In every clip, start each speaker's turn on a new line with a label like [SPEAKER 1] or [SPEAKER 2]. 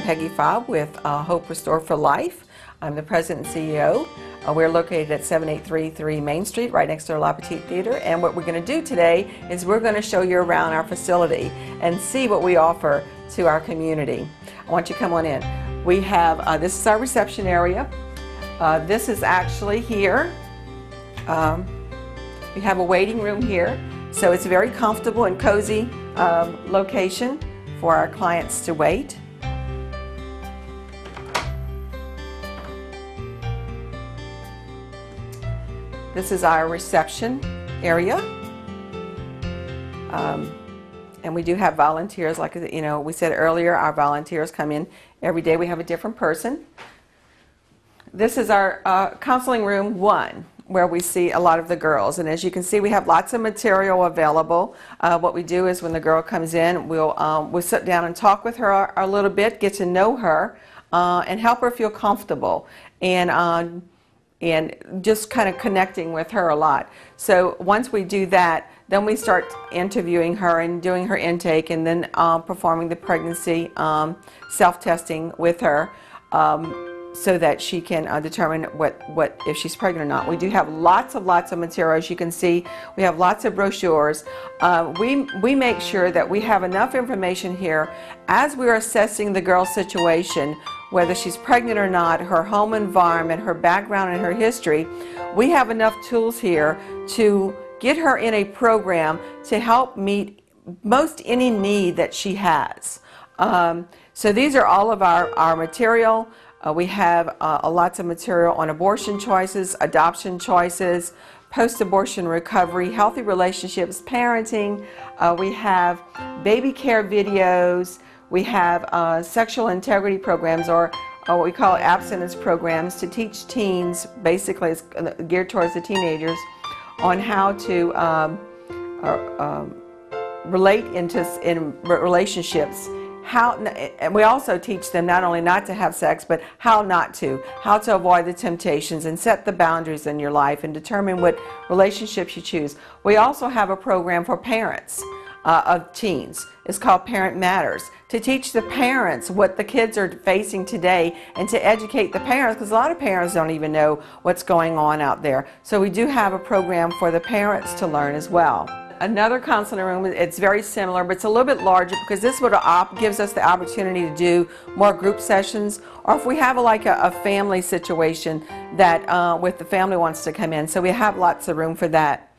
[SPEAKER 1] Peggy Fobb with Hope Restore for Life. I'm the President and CEO. We're located at 7833 Main Street, right next to our La Petite Theater. And what we're going to do today is we're going to show you around our facility and see what we offer to our community. I want you to come on in. We have, this is our reception area. This is actually here. We have a waiting room here. So it's a very comfortable and cozy location for our clients to wait. This is our reception area. And we do have volunteers, like we said earlier, our volunteers come in every day. We have a different person. This is our counseling room 1, where we see a lot of the girls. And as you can see, we have lots of material available. What we do is when the girl comes in, we'll sit down and talk with her a little bit, get to know her, and help her feel comfortable. And just kind of connecting with her a lot. So once we do that, then we start interviewing her and doing her intake, and then performing the pregnancy self-testing with her, so that she can determine what if she's pregnant or not. We do have lots of material. As you can see, we have lots of brochures. We make sure that we have enough information here as we're assessing the girl's situation, whether she's pregnant or not, her home environment, her background, and her history. We have enough tools here to get her in a program to help meet most any need that she has. So these are all of our material. We have lots of material on abortion choices, adoption choices, post-abortion recovery, healthy relationships, parenting. We have baby care videos. We have sexual integrity programs, or what we call abstinence programs, to teach teens, basically it's geared towards the teenagers, on how to relate in relationships. And we also teach them not only not to have sex, but how to avoid the temptations and set the boundaries in your life and determine what relationships you choose. We also have a program for parents of teens. It's called Parent Matters, to teach the parents what the kids are facing today and to educate the parents, because a lot of parents don't even know what's going on out there. So we do have a program for the parents to learn as well. Another counseling room, it's very similar, but it's a little bit larger, because this gives us the opportunity to do more group sessions, or if we have a family situation that with the family wants to come in. So we have lots of room for that.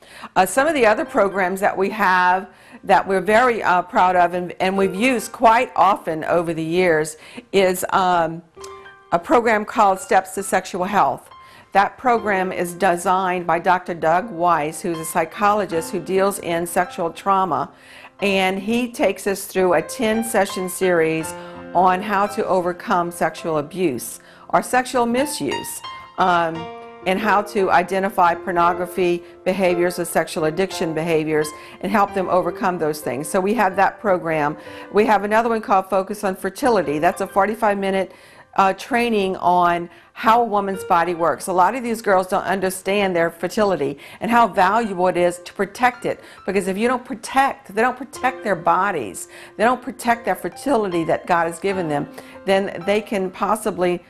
[SPEAKER 1] Some of the other programs that we have that we're very proud of and we've used quite often over the years is a program called Steps to Sexual Health. That program is designed by Dr. Doug Weiss, who's a psychologist who deals in sexual trauma, and he takes us through a 10-session series on how to overcome sexual abuse or sexual misuse, and how to identify pornography behaviors or sexual addiction behaviors and help them overcome those things. So we have that program. We have another one called Focus on Fertility. That's a 45-minute training on how a woman's body works. A lot of these girls don't understand their fertility and how valuable it is to protect it, because if you don't protect, they don't protect their bodies, they don't protect their fertility that God has given them, then they can possibly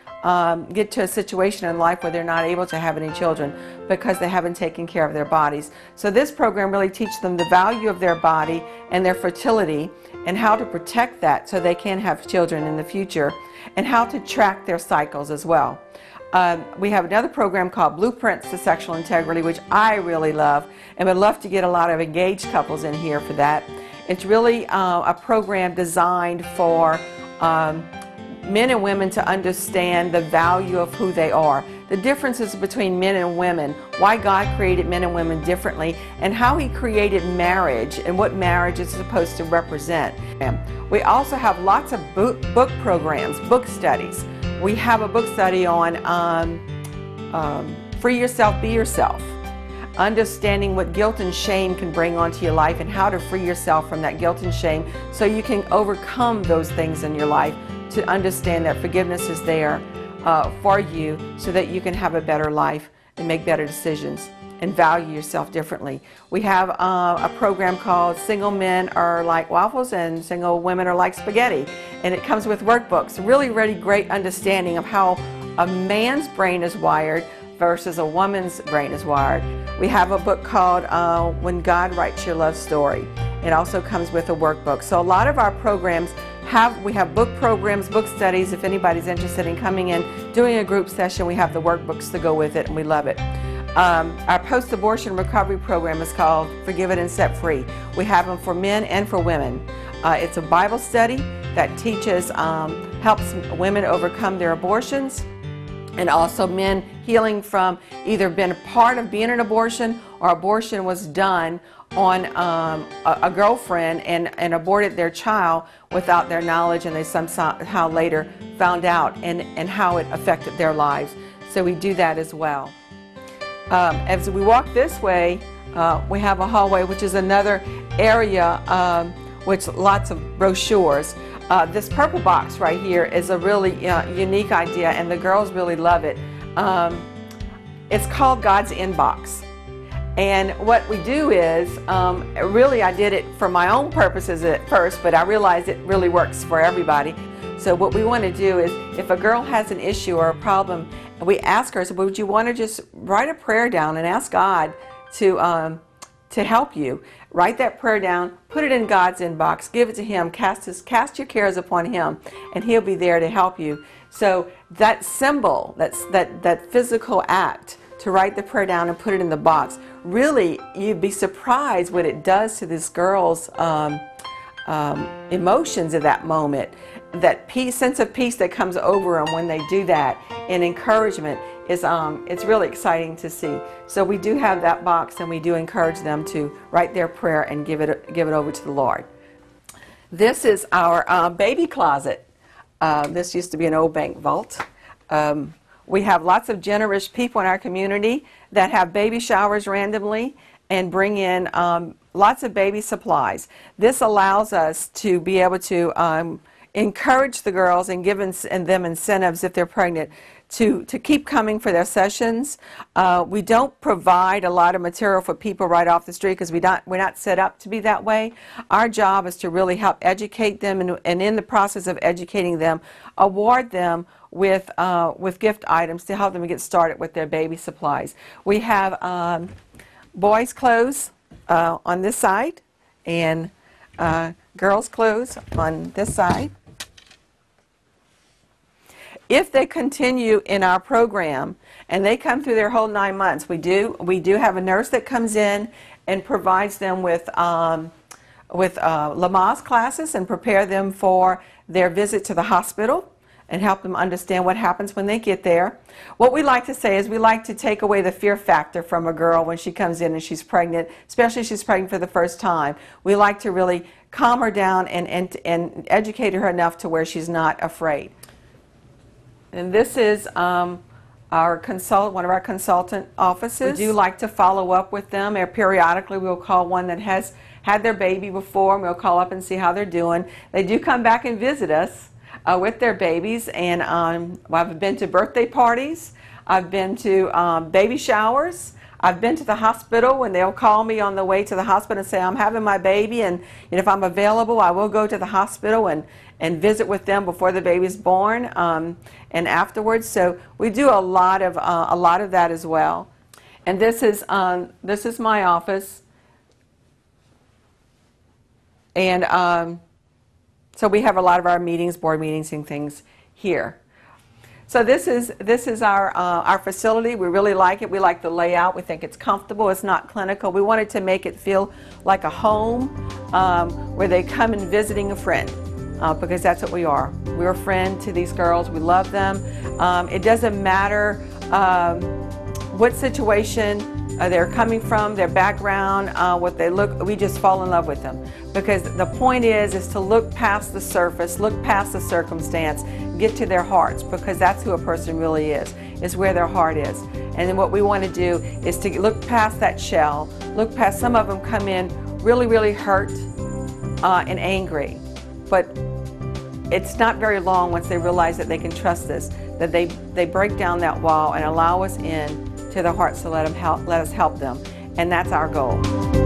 [SPEAKER 1] get to a situation in life where they're not able to have any children because they haven't taken care of their bodies. So this program really teaches them the value of their body and their fertility and how to protect that so they can have children in the future, and how to track their cycles as well. We have another program called Blueprints to Sexual Integrity, which I really love, and would love to get a lot of engaged couples in here for that. It's really a program designed for men and women to understand the value of who they are, the differences between men and women, why God created men and women differently, and how He created marriage and what marriage is supposed to represent. We also have lots of book programs, book studies. We have a book study on Free Yourself, Be Yourself, understanding what guilt and shame can bring onto your life and how to free yourself from that guilt and shame so you can overcome those things in your life, to understand that forgiveness is there for you so that you can have a better life and make better decisions. and value yourself differently. We have a program called Single Men Are Like Waffles and Single Women Are Like Spaghetti, and it comes with workbooks. Really great understanding of how a man's brain is wired versus a woman's brain is wired. We have a book called When God Writes Your Love Story. It also comes with a workbook. So a lot of our programs we have book programs, book studies. If anybody's interested in coming in, doing a group session, we have the workbooks to go with it, and we love it. Our post-abortion recovery program is called Forgiven and Set Free. We have them for men and for women. It's a Bible study that teaches, helps women overcome their abortions, and also men healing from either being a part of being an abortion or abortion was done on a girlfriend and aborted their child without their knowledge, and they somehow later found out, and how it affected their lives. So we do that as well. As we walk this way, we have a hallway, which is another area which lots of brochures. This purple box right here is a really unique idea, and the girls really love it. It's called God's Inbox. And what we do is, really I did it for my own purposes at first, but I realized it really works for everybody. So what we want to do is, if a girl has an issue or a problem, we ask her, so would you want to just write a prayer down and ask God to help you? Write that prayer down, put it in God's inbox, give it to Him, cast your cares upon Him, and He'll be there to help you. So that symbol, that physical act, to write the prayer down and put it in the box, really, you'd be surprised what it does to this girl's emotions at that moment. That peace, sense of peace that comes over them when they do that, and encouragement is it's really exciting to see. So we do have that box, and we do encourage them to write their prayer and give it over to the Lord. This is our baby closet. This used to be an old bank vault. We have lots of generous people in our community that have baby showers randomly and bring in lots of baby supplies. This allows us to be able to encourage the girls and give them incentives if they're pregnant to keep coming for their sessions. We don't provide a lot of material for people right off the street because we're not set up to be that way. Our job is to really help educate them, and in the process of educating them, award them with gift items to help them get started with their baby supplies. We have boys' clothes on this side, and girls' clothes on this side. If they continue in our program and they come through their whole 9 months, we do have a nurse that comes in and provides them with Lamaze classes and prepare them for their visit to the hospital and help them understand what happens when they get there. What we like to say is we like to take away the fear factor from a girl when she comes in and she's pregnant, especially if she's pregnant for the first time. We like to really calm her down and educate her enough to where she's not afraid. And this is one of our consultant offices. We do like to follow up with them. Periodically we'll call one that has had their baby before, and we'll call up and see how they're doing. They do come back and visit us with their babies, and I've been to birthday parties, I've been to baby showers, I've been to the hospital when they'll call me on the way to the hospital and say, I'm having my baby, and if I'm available, I will go to the hospital and visit with them before the baby's born and afterwards. So we do a lot of that as well. And this is my office, and so we have a lot of our meetings, board meetings, and things here. So this is our facility. We really like it. We like the layout. We think it's comfortable. It's not clinical. We wanted to make it feel like a home where they come and visiting a friend, because that's what we are. We're a friend to these girls. We love them. It doesn't matter what situation they're coming from, their background, what they look. We just fall in love with them, because the point is to look past the surface, look past the circumstance, get to their hearts, because that's who a person really is where their heart is. And then what we want to do is to look past that shell, look past. Some of them come in really, really hurt and angry, but it's not very long once they realize that they can trust us, that they break down that wall and allow us in to their hearts to let us help them. And that's our goal.